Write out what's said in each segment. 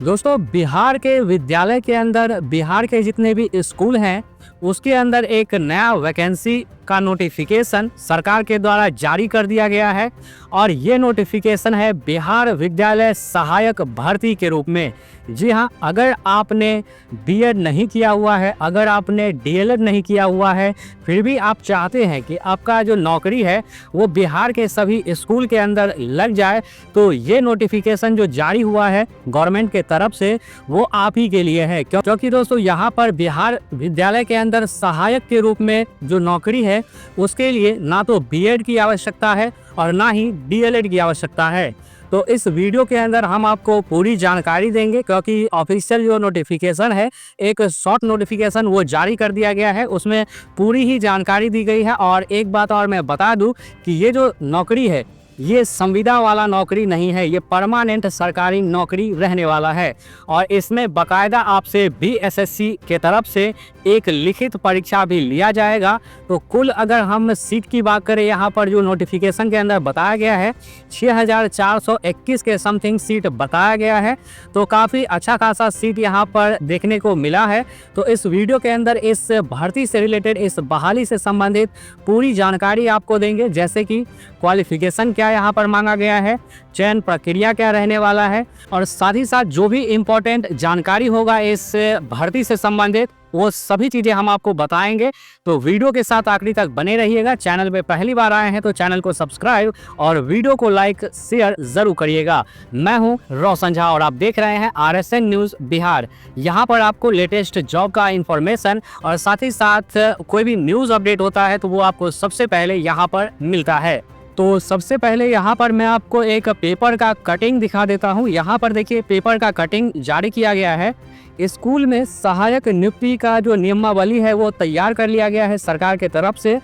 दोस्तों बिहार के विद्यालय के अंदर बिहार के जितने भी स्कूल हैं उसके अंदर एक नया वैकेंसी का नोटिफिकेशन सरकार के द्वारा जारी कर दिया गया है। और ये नोटिफिकेशन है बिहार विद्यालय सहायक भर्ती के रूप में। जी हाँ, अगर आपने बीएड नहीं किया हुआ है, अगर आपने डीएलएड नहीं किया हुआ है, फिर भी आप चाहते हैं कि आपका जो नौकरी है वो बिहार के सभी स्कूल के अंदर लग जाए, तो ये नोटिफिकेशन जो जारी हुआ है गवर्नमेंट के तरफ से वो आप ही के लिए है। क्योंकि दोस्तों यहाँ पर बिहार विद्यालय के अंदर सहायक के रूप में जो नौकरी है उसके लिए ना तो बीएड की आवश्यकता है और ना ही डीएलएड की आवश्यकता है। तो इस वीडियो के अंदर हम आपको पूरी जानकारी देंगे, क्योंकि ऑफिशियल जो नोटिफिकेशन है, एक शॉर्ट नोटिफिकेशन वो जारी कर दिया गया है, उसमें पूरी ही जानकारी दी गई है। और एक बात और मैं बता दूं कि ये जो नौकरी है ये संविदा वाला नौकरी नहीं है, ये परमानेंट सरकारी नौकरी रहने वाला है। और इसमें बाकायदा आपसे बीएसएससी के तरफ से एक लिखित परीक्षा भी लिया जाएगा। तो कुल अगर हम सीट की बात करें, यहाँ पर जो नोटिफिकेशन के अंदर बताया गया है 6421 के समथिंग सीट बताया गया है। तो काफ़ी अच्छा खासा सीट यहाँ पर देखने को मिला है। तो इस वीडियो के अंदर इस भर्ती से रिलेटेड, इस बहाली से संबंधित पूरी जानकारी आपको देंगे, जैसे कि क्वालिफिकेशन क्या यहाँ पर मांगा गया है, चयन प्रक्रिया क्या रहने वाला है, और साथ ही साथ जो भी इम्पोर्टेंट जानकारी होगा इस भर्ती से संबंधित वो सभी चीज़ें हम आपको बताएंगे। तो वीडियो के साथ आखिरी तक बने रहिएगा। चैनल में पहली बार आए हैं तो चैनल को सब्सक्राइब और वीडियो को लाइक शेयर ज़रूर करिएगा। मैं हूं रोशन झा और आप देख रहे हैं आरएसएन न्यूज़ बिहार। यहां पर आपको लेटेस्ट जॉब का इंफॉर्मेशन और साथ ही साथ कोई भी न्यूज़ अपडेट होता है तो वो आपको सबसे पहले यहाँ पर मिलता है। तो सबसे पहले यहाँ पर मैं आपको एक पेपर का कटिंग दिखा देता हूँ। यहाँ पर देखिए पेपर का कटिंग जारी किया गया है। स्कूल में सहायक नियुक्ति का जो नियमावली है वो तैयार कर लिया गया है सरकार के तरफ से।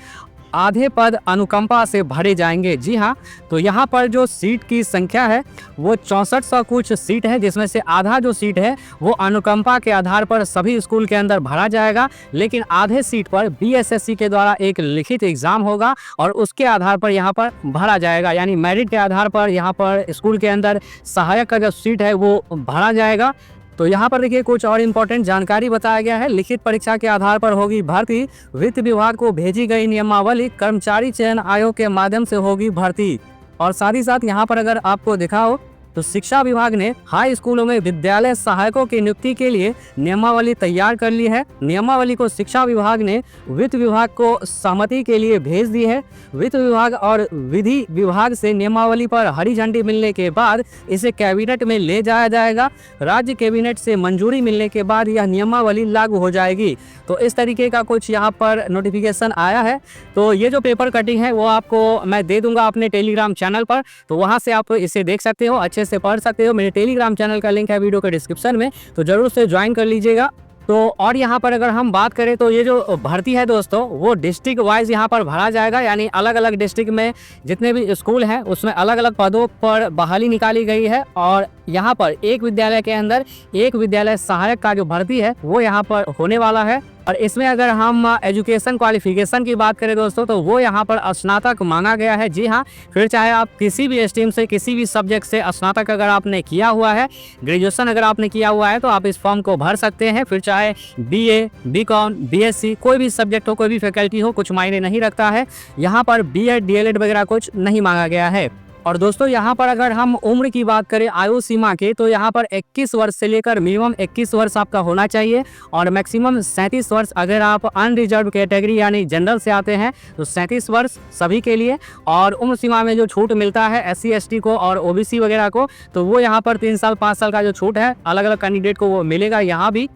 आधे पद अनुकंपा से भरे जाएंगे। जी हाँ, तो यहाँ पर जो सीट की संख्या है वो 6400 कुछ सीट है, जिसमें से आधा जो सीट है वो अनुकंपा के आधार पर सभी स्कूल के अंदर भरा जाएगा। लेकिन आधे सीट पर बीएसएससी के द्वारा एक लिखित एग्जाम होगा और उसके आधार पर यहाँ पर भरा जाएगा, यानी मेरिट के आधार पर यहाँ पर स्कूल के अंदर सहायक का जो सीट है वो भरा जाएगा। तो यहाँ पर देखिए कुछ और इम्पोर्टेंट जानकारी बताया गया है। लिखित परीक्षा के आधार पर होगी भर्ती। वित्त विभाग को भेजी गई नियमावली कर्मचारी चयन आयोग के माध्यम से होगी भर्ती। और साथ ही साथ यहाँ पर अगर आपको दिखा हो तो शिक्षा विभाग ने हाई स्कूलों में विद्यालय सहायकों की नियुक्ति के लिए नियमावली तैयार कर ली है। नियमावली को शिक्षा विभाग ने वित्त विभाग को सहमति के लिए भेज दी है। वित्त विभाग और विधि विभाग से नियमावली पर हरी झंडी मिलने के बाद इसे कैबिनेट में ले जाया जाएगा। राज्य कैबिनेट से मंजूरी मिलने के बाद यह नियमावली लागू हो जाएगी। तो इस तरीके का कुछ यहाँ पर नोटिफिकेशन आया है। तो ये जो पेपर कटिंग है वो आपको मैं दे दूंगा अपने टेलीग्राम चैनल पर, तो वहाँ से आप इसे देख सकते हो, अच्छे से पढ़ सकते हो। मेरे टेलीग्राम चैनल का लिंक है वीडियो के डिस्क्रिप्शन में, तो जरूर से ज्वाइन कर लीजिएगा। तो और यहाँ पर अगर हम बात करें तो ये जो भर्ती है दोस्तों वो डिस्ट्रिक्ट वाइज यहाँ पर भरा जाएगा, यानी अलग अलग डिस्ट्रिक्ट में जितने भी स्कूल हैं उसमें अलग अलग पदों पर बहाली निकाली गई है। और यहाँ पर एक विद्यालय के अंदर एक विद्यालय सहायक का जो भर्ती है वो यहाँ पर होने वाला है। और इसमें अगर हम एजुकेशन क्वालिफिकेशन की बात करें दोस्तों तो वो यहाँ पर स्नातक मांगा गया है। जी हाँ, फिर चाहे आप किसी भी स्ट्रीम से, किसी भी सब्जेक्ट से स्नातक अगर आपने किया हुआ है, ग्रेजुएशन अगर आपने किया हुआ है तो आप इस फॉर्म को भर सकते हैं। फिर चाहे बीए, बीकॉम, बीएससी कोई भी सब्जेक्ट हो, कोई भी फैकल्टी हो, कुछ मायने नहीं रखता है। यहाँ पर बीएड, डीएलएड वगैरह कुछ नहीं मांगा गया है। और दोस्तों यहाँ पर अगर हम उम्र की बात करें आयु सीमा के, तो यहाँ पर 21 वर्ष से लेकर मिनिमम 21 वर्ष आपका होना चाहिए और मैक्सिमम 37 वर्ष अगर आप अनरिजर्व कैटेगरी यानी जनरल से आते हैं तो 37 वर्ष सभी के लिए। और उम्र सीमा में जो छूट मिलता है एससी एसटी को और ओबीसी वगैरह को, तो वो यहाँ पर 3 साल 5 साल का जो छूट है अलग अलग कैंडिडेट को वो मिलेगा यहाँ भी।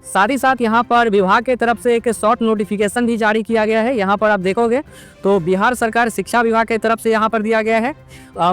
साथ ही साथ यहाँ पर विभाग के तरफ से एक शॉर्ट नोटिफिकेशन भी जारी किया गया है। यहाँ पर आप देखोगे तो बिहार सरकार शिक्षा विभाग के तरफ से यहाँ पर दिया गया है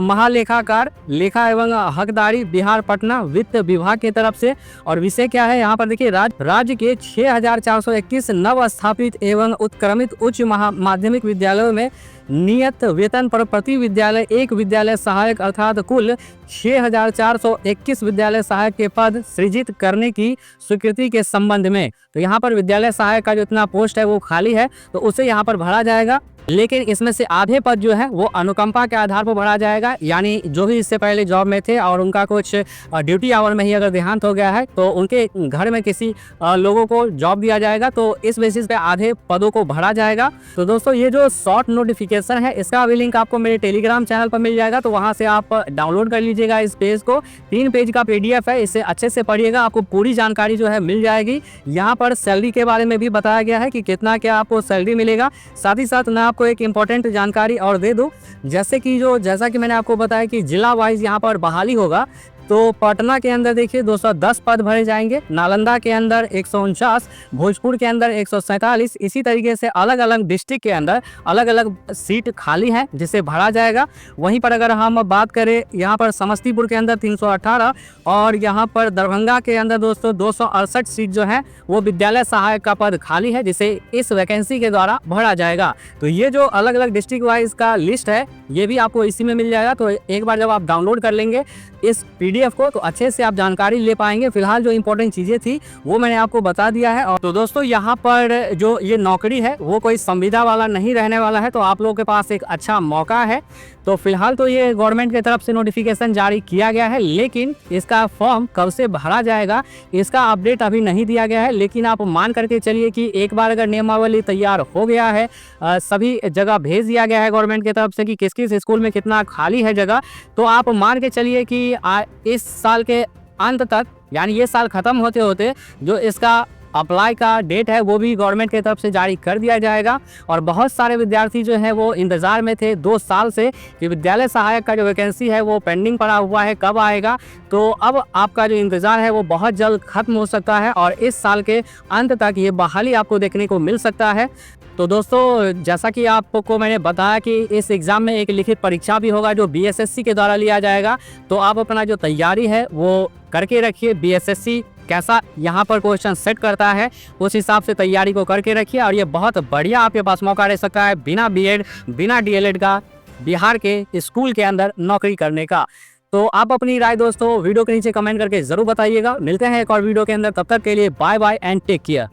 महालेखाकार लेखा एवं हकदारी बिहार पटना वित्त विभाग की तरफ से। और विषय क्या है यहाँ पर देखिए, राज्य के 6421 नव स्थापित एवं उत्क्रमित उच्च माध्यमिक विद्यालयों में नियत वेतन पर प्रति विद्यालय एक विद्यालय सहायक अर्थात कुल 6421 विद्यालय सहायक के पद सृजित करने की स्वीकृति के संबंध में। तो यहाँ पर विद्यालय सहायक का जो इतना पोस्ट है वो खाली है तो उसे यहाँ पर भरा जाएगा। लेकिन इसमें से आधे पद जो है वो अनुकंपा के आधार पर भरा जाएगा, यानी जो भी इससे पहले जॉब में थे और उनका कुछ ड्यूटी आवर में ही अगर देहांत हो गया है तो उनके घर में किसी लोगों को जॉब दिया जाएगा, तो इस बेसिस पे आधे पदों को भरा जाएगा। तो दोस्तों ये जो शॉर्ट नोटिफिकेशन है इसका भी लिंक आपको मेरे टेलीग्राम चैनल पर मिल जाएगा, तो वहाँ से आप डाउनलोड कर लीजिएगा इस पेज को। 3 पेज का PDF है, इसे अच्छे से पढ़िएगा, आपको पूरी जानकारी जो है मिल जाएगी। यहाँ पर सैलरी के बारे में भी बताया गया है कि कितना क्या आपको सैलरी मिलेगा। साथ ही साथ मैं आपको एक इम्पॉर्टेंट जानकारी और दे दूं, जैसा कि मैंने आपको बताया कि जिला वाइज यहाँ पर बहाली होगा। तो पटना के अंदर देखिए 210 पद भरे जाएंगे, नालंदा के अंदर 149, भोजपुर के अंदर 147, इसी तरीके से अलग अलग डिस्ट्रिक्ट के अंदर अलग अलग सीट खाली है जिसे भरा जाएगा। वहीं पर अगर हम बात करें यहाँ पर समस्तीपुर के अंदर 318 और यहाँ पर दरभंगा के अंदर दोस्तों 268 सीट जो है वो विद्यालय सहायक का पद खाली है जिसे इस वैकेंसी के द्वारा भरा जाएगा। तो ये जो अलग अलग डिस्ट्रिक्ट वाइज का लिस्ट है ये भी आपको इसी में मिल जाएगा। तो एक बार जब आप डाउनलोड कर लेंगे इस PDF को तो अच्छे से आप जानकारी ले पाएंगे। फिलहाल जो इंपॉर्टेंट चीज़ें थी वो मैंने आपको बता दिया है। और तो दोस्तों यहाँ पर जो ये नौकरी है वो कोई संविदा वाला नहीं रहने वाला है, तो आप लोगों के पास एक अच्छा मौका है। तो फिलहाल तो ये गवर्नमेंट की तरफ से नोटिफिकेशन जारी किया गया है, लेकिन इसका फॉर्म कब से भरा जाएगा इसका अपडेट अभी नहीं दिया गया है। लेकिन आप मान करके चलिए कि एक बार अगर नियमावली तैयार हो गया है, सभी जगह भेज दिया गया है गवर्नमेंट की तरफ से कि किस किस स्कूल में कितना खाली है जगह, तो आप मान के चलिए कि इस साल के अंत तक, यानी ये साल खत्म होते होते जो इसका अप्लाई का डेट है वो भी गवर्नमेंट की तरफ से जारी कर दिया जाएगा। और बहुत सारे विद्यार्थी जो हैं वो इंतज़ार में थे 2 साल से कि विद्यालय सहायक का जो वैकेंसी है वो पेंडिंग पड़ा हुआ है, कब आएगा। तो अब आपका जो इंतज़ार है वो बहुत जल्द खत्म हो सकता है और इस साल के अंत तक ये बहाली आपको देखने को मिल सकता है। तो दोस्तों जैसा कि आपको मैंने बताया कि इस एग्ज़ाम में एक लिखित परीक्षा भी होगा जो BSSC के द्वारा लिया जाएगा, तो आप अपना जो तैयारी है वो करके रखिए। BSSC कैसा यहाँ पर क्वेश्चन सेट करता है उस हिसाब से तैयारी को करके रखिए और ये बहुत बढ़िया आपके पास मौका रह सकता है बिना BEd बिना DLED का बिहार के स्कूल के अंदर नौकरी करने का। तो आप अपनी राय दोस्तों वीडियो के नीचे कमेंट करके ज़रूर बताइएगा। मिलते हैं एक और वीडियो के अंदर, तब तक के लिए bye bye and take care.